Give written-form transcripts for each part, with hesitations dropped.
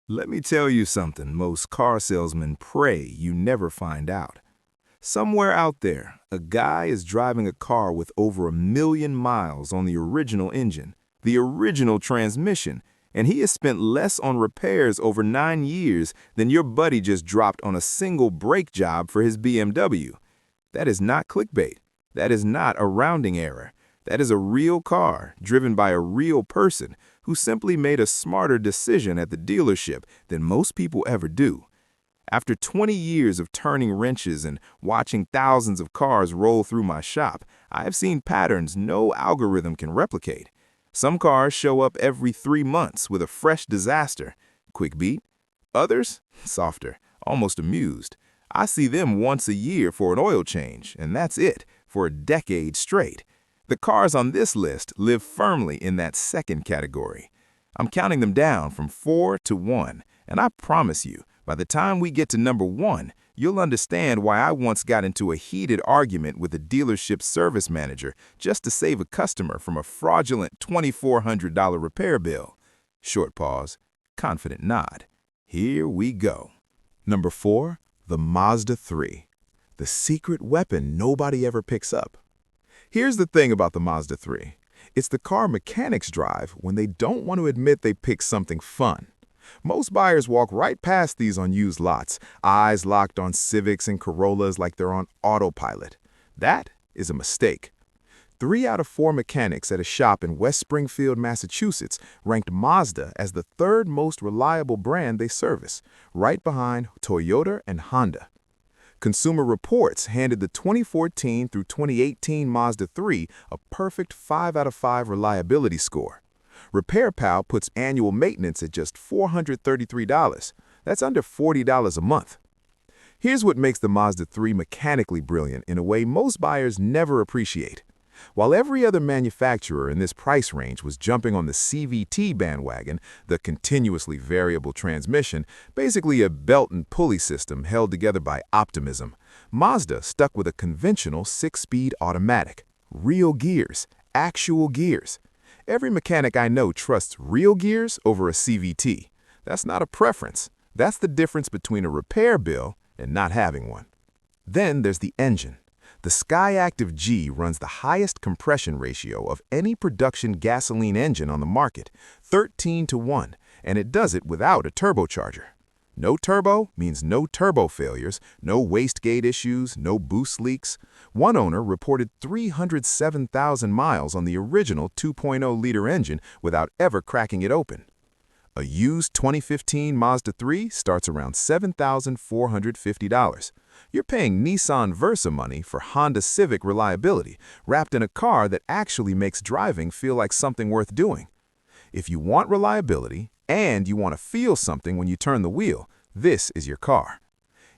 Let me tell you something most car salesmen pray you never find out. Somewhere out there, a guy is driving a car with over 1 million miles on the original engine, the original transmission, and he has spent less on repairs over 9 years than your buddy just dropped on a single brake job for his BMW. That is not clickbait. That is not a rounding error. That is a real car driven by a real person who simply made a smarter decision at the dealership than most people ever do. After 20 years of turning wrenches and watching thousands of cars roll through my shop, I have seen patterns no algorithm can replicate. Some cars show up every 3 months with a fresh disaster. Quick beat. Others, softer, almost amused. I see them once a year for an oil change, and that's it, for a decade straight. The cars on this list live firmly in that second category. I'm counting them down from 4 to 1, and I promise you, by the time we get to number 1, you'll understand why I once got into a heated argument with a dealership service manager just to save a customer from a fraudulent $2,400 repair bill. Short pause, confident nod. Here we go. Number 4, the Mazda 3. The secret weapon nobody ever picks up. Here's the thing about the Mazda 3. It's the car mechanics drive when they don't want to admit they picked something fun. Most buyers walk right past these on used lots, eyes locked on Civics and Corollas like they're on autopilot. That is a mistake. 3 out of 4 mechanics at a shop in West Springfield, Massachusetts ranked Mazda as the 3rd most reliable brand they service, right behind Toyota and Honda. Consumer Reports handed the 2014 through 2018 Mazda 3 a perfect 5 out of 5 reliability score. RepairPal puts annual maintenance at just $433. That's under $40 a month. Here's what makes the Mazda 3 mechanically brilliant in a way most buyers never appreciate. While every other manufacturer in this price range was jumping on the CVT bandwagon, the continuously variable transmission, basically a belt and pulley system held together by optimism, Mazda stuck with a conventional 6-speed automatic. Real gears, actual gears. Every mechanic I know trusts real gears over a CVT. That's not a preference. That's the difference between a repair bill and not having one. Then there's the engine. The Skyactiv G runs the highest compression ratio of any production gasoline engine on the market, 13 to 1, and it does it without a turbocharger. No turbo means no turbo failures, no wastegate issues, no boost leaks. One owner reported 307,000 miles on the original 2.0-liter engine without ever cracking it open. A used 2015 Mazda 3 starts around $7,450. You're paying Nissan Versa money for Honda Civic reliability, wrapped in a car that actually makes driving feel like something worth doing. If you want reliability and you want to feel something when you turn the wheel, this is your car.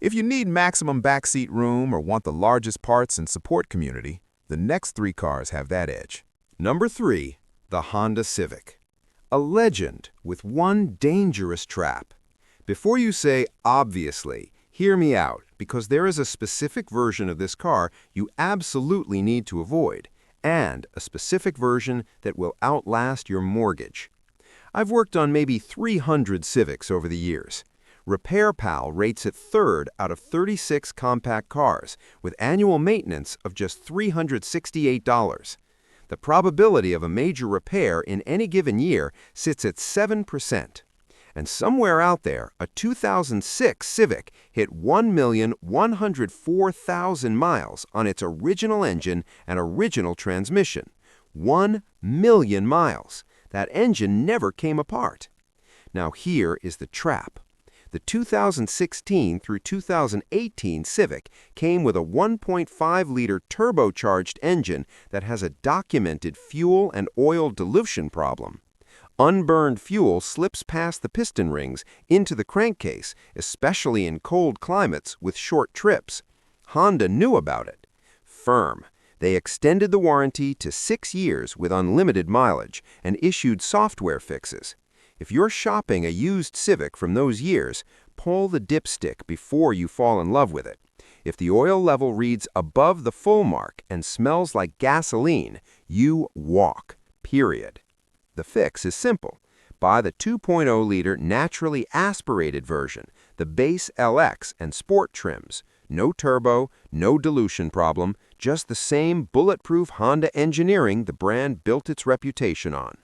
If you need maximum backseat room or want the largest parts and support community, the next 3 cars have that edge. Number 3, the Honda Civic. A legend with one dangerous trap. Before you say, obviously, hear me out, because there is a specific version of this car you absolutely need to avoid, and a specific version that will outlast your mortgage. I've worked on maybe 300 Civics over the years. RepairPal rates it 3rd out of 36 compact cars, with annual maintenance of just $368. The probability of a major repair in any given year sits at 7%. And somewhere out there, a 2006 Civic hit 1,104,000 miles on its original engine and original transmission. 1 million miles. That engine never came apart. Now here is the trap. The 2016 through 2018 Civic came with a 1.5-liter turbocharged engine that has a documented fuel and oil dilution problem. Unburned fuel slips past the piston rings into the crankcase, especially in cold climates with short trips. Honda knew about it. Firm. They extended the warranty to 6 years with unlimited mileage and issued software fixes. If you're shopping a used Civic from those years, pull the dipstick before you fall in love with it. If the oil level reads above the full mark and smells like gasoline, you walk, period. The fix is simple. Buy the 2.0-liter naturally aspirated version, the base LX and Sport trims. No turbo, no dilution problem, just the same bulletproof Honda engineering the brand built its reputation on.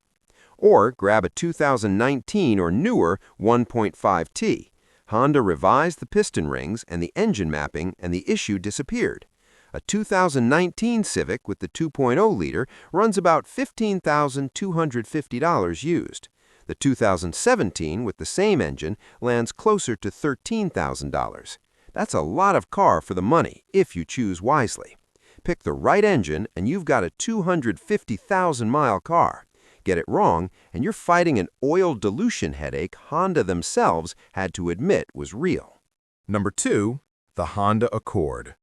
Or grab a 2019 or newer 1.5T. Honda revised the piston rings and the engine mapping, and the issue disappeared. A 2019 Civic with the 2.0-liter runs about $15,250 used. The 2017 with the same engine lands closer to $13,000. That's a lot of car for the money if you choose wisely. Pick the right engine and you've got a 250,000-mile car. Get it wrong and you're fighting an oil dilution headache Honda themselves had to admit was real. Number 2, the Honda Accord.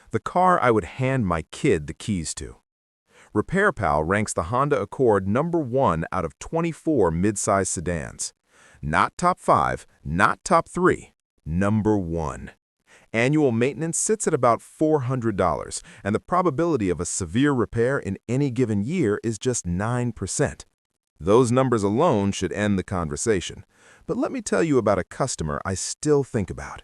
The car I would hand my kid the keys to. RepairPal ranks the Honda Accord number 1 out of 24 midsize sedans. Not top 5, not top 3, number 1. Annual maintenance sits at about $400, and the probability of a severe repair in any given year is just 9%. Those numbers alone should end the conversation. But let me tell you about a customer I still think about.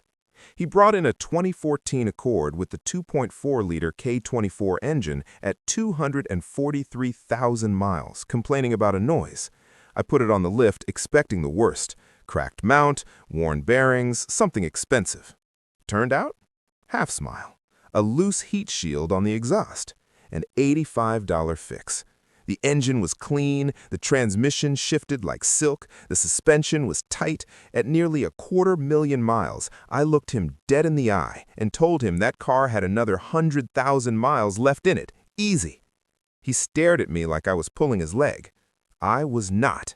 He brought in a 2014 Accord with the 2.4-liter K24 engine at 243,000 miles, complaining about a noise. I put it on the lift expecting the worst. Cracked mount, worn bearings, something expensive. Turned out, half smile. A loose heat shield on the exhaust. An $85 fix. The engine was clean, the transmission shifted like silk, the suspension was tight. At nearly 250,000 miles, I looked him dead in the eye and told him that car had another 100,000 miles left in it, easy. He stared at me like I was pulling his leg. I was not.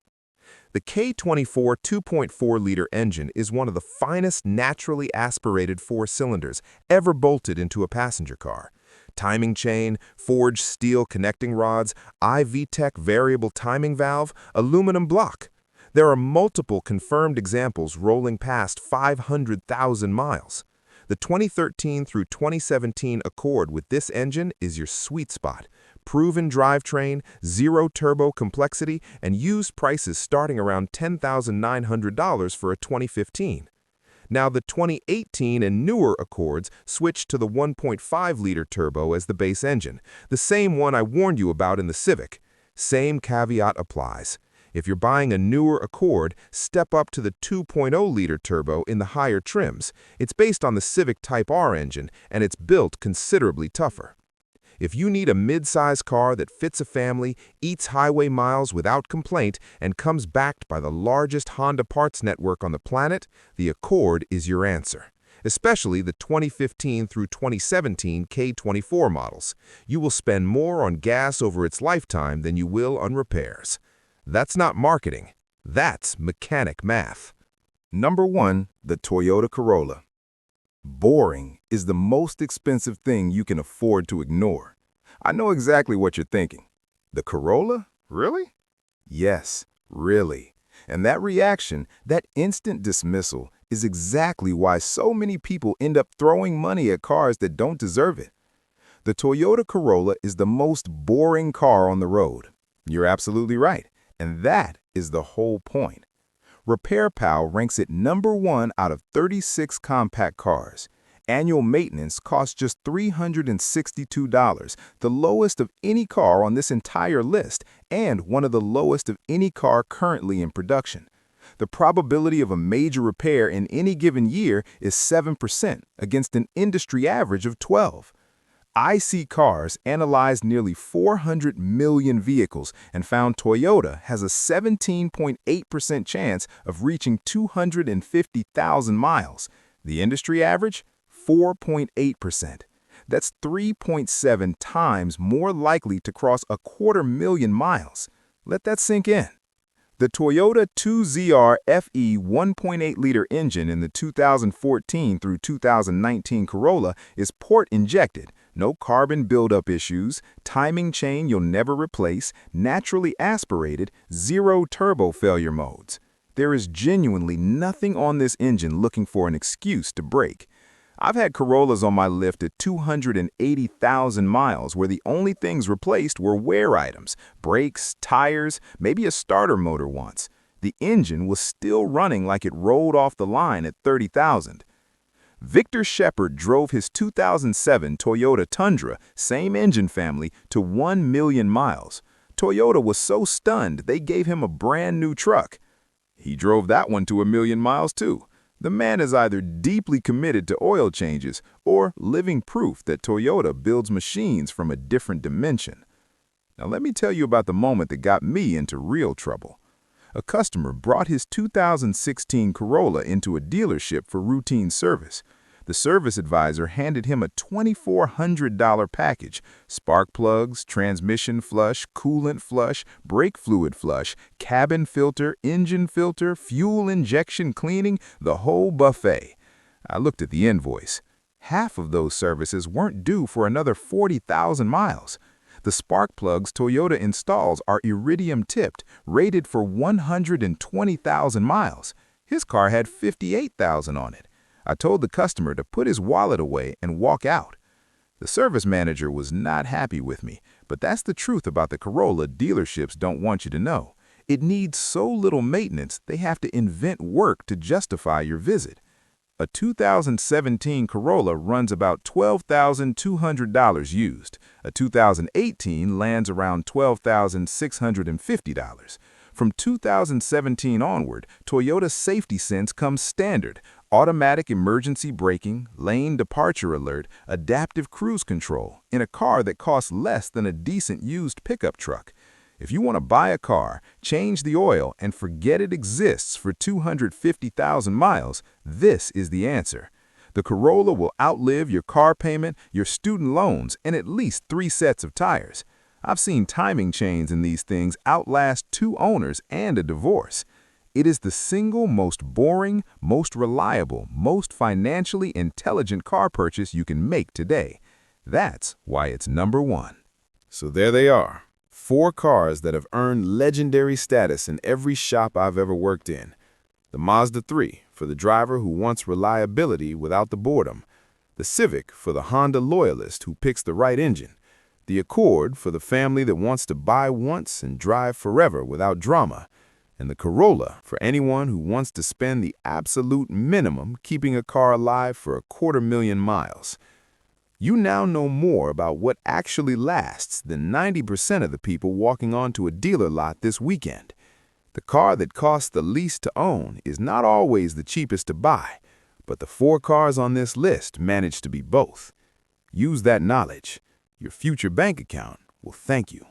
The K24 2.4-liter engine is one of the finest naturally aspirated 4-cylinders ever bolted into a passenger car. Timing chain, forged steel connecting rods, iVTEC variable timing valve, aluminum block. There are multiple confirmed examples rolling past 500,000 miles. The 2013 through 2017 Accord with this engine is your sweet spot. Proven drivetrain, zero turbo complexity, and used prices starting around $10,900 for a 2015. Now, the 2018 and newer Accords switched to the 1.5-liter turbo as the base engine, the same one I warned you about in the Civic. Same caveat applies. If you're buying a newer Accord, step up to the 2.0-liter turbo in the higher trims. It's based on the Civic Type R engine, and it's built considerably tougher. If you need a mid-size car that fits a family, eats highway miles without complaint, and comes backed by the largest Honda parts network on the planet, the Accord is your answer. Especially the 2015 through 2017 K24 models. You will spend more on gas over its lifetime than you will on repairs. That's not marketing. That's mechanic math. Number 1, the Toyota Corolla. Boring is the most expensive thing you can afford to ignore. I know exactly what you're thinking. The Corolla? Really? Yes, really. And that reaction, that instant dismissal, is exactly why so many people end up throwing money at cars that don't deserve it. The Toyota Corolla is the most boring car on the road. You're absolutely right. And that is the whole point. RepairPal ranks it number 1 out of 36 compact cars. Annual maintenance costs just $362, the lowest of any car on this entire list, and one of the lowest of any car currently in production. The probability of a major repair in any given year is 7% against an industry average of 12%. IC Cars analyzed nearly 400 million vehicles and found Toyota has a 17.8% chance of reaching 250,000 miles. The industry average? 4.8%. That's 3.7 times more likely to cross 250,000 miles. Let that sink in. The Toyota 2ZR FE 1.8-liter engine in the 2014 through 2019 Corolla is port-injected. No carbon buildup issues, timing chain you'll never replace, naturally aspirated, zero turbo failure modes. There is genuinely nothing on this engine looking for an excuse to break. I've had Corollas on my lift at 280,000 miles where the only things replaced were wear items, brakes, tires, maybe a starter motor once. The engine was still running like it rolled off the line at 30,000. Victor Shepard drove his 2007 Toyota Tundra, same engine family, to 1 million miles. Toyota was so stunned they gave him a brand new truck. He drove that one to 1 million miles too. The man is either deeply committed to oil changes or living proof that Toyota builds machines from a different dimension. Now let me tell you about the moment that got me into real trouble. A customer brought his 2016 Corolla into a dealership for routine service. The service advisor handed him a $2,400 package: spark plugs, transmission flush, coolant flush, brake fluid flush, cabin filter, engine filter, fuel injection cleaning, the whole buffet. I looked at the invoice. Half of those services weren't due for another 40,000 miles. The spark plugs Toyota installs are iridium tipped, rated for 120,000 miles. His car had 58,000 on it. I told the customer to put his wallet away and walk out. The service manager was not happy with me, but that's the truth about the Corolla dealerships don't want you to know. It needs so little maintenance, they have to invent work to justify your visit. A 2017 Corolla runs about $12,200 used. A 2018 lands around $12,650. From 2017 onward, Toyota Safety Sense comes standard: automatic emergency braking, lane departure alert, adaptive cruise control, in a car that costs less than a decent used pickup truck. If you want to buy a car, change the oil, and forget it exists for 250,000 miles, this is the answer. The Corolla will outlive your car payment, your student loans, and at least 3 sets of tires. I've seen timing chains in these things outlast 2 owners and a divorce. It is the single most boring, most reliable, most financially intelligent car purchase you can make today. That's why it's #1. So there they are. 4 cars that have earned legendary status in every shop I've ever worked in. The Mazda 3 for the driver who wants reliability without the boredom. The Civic for the Honda loyalist who picks the right engine. The Accord for the family that wants to buy once and drive forever without drama. And the Corolla for anyone who wants to spend the absolute minimum keeping a car alive for 250,000 miles. You now know more about what actually lasts than 90% of the people walking onto a dealer lot this weekend. The car that costs the least to own is not always the cheapest to buy, but the 4 cars on this list manage to be both. Use that knowledge. Your future bank account will thank you.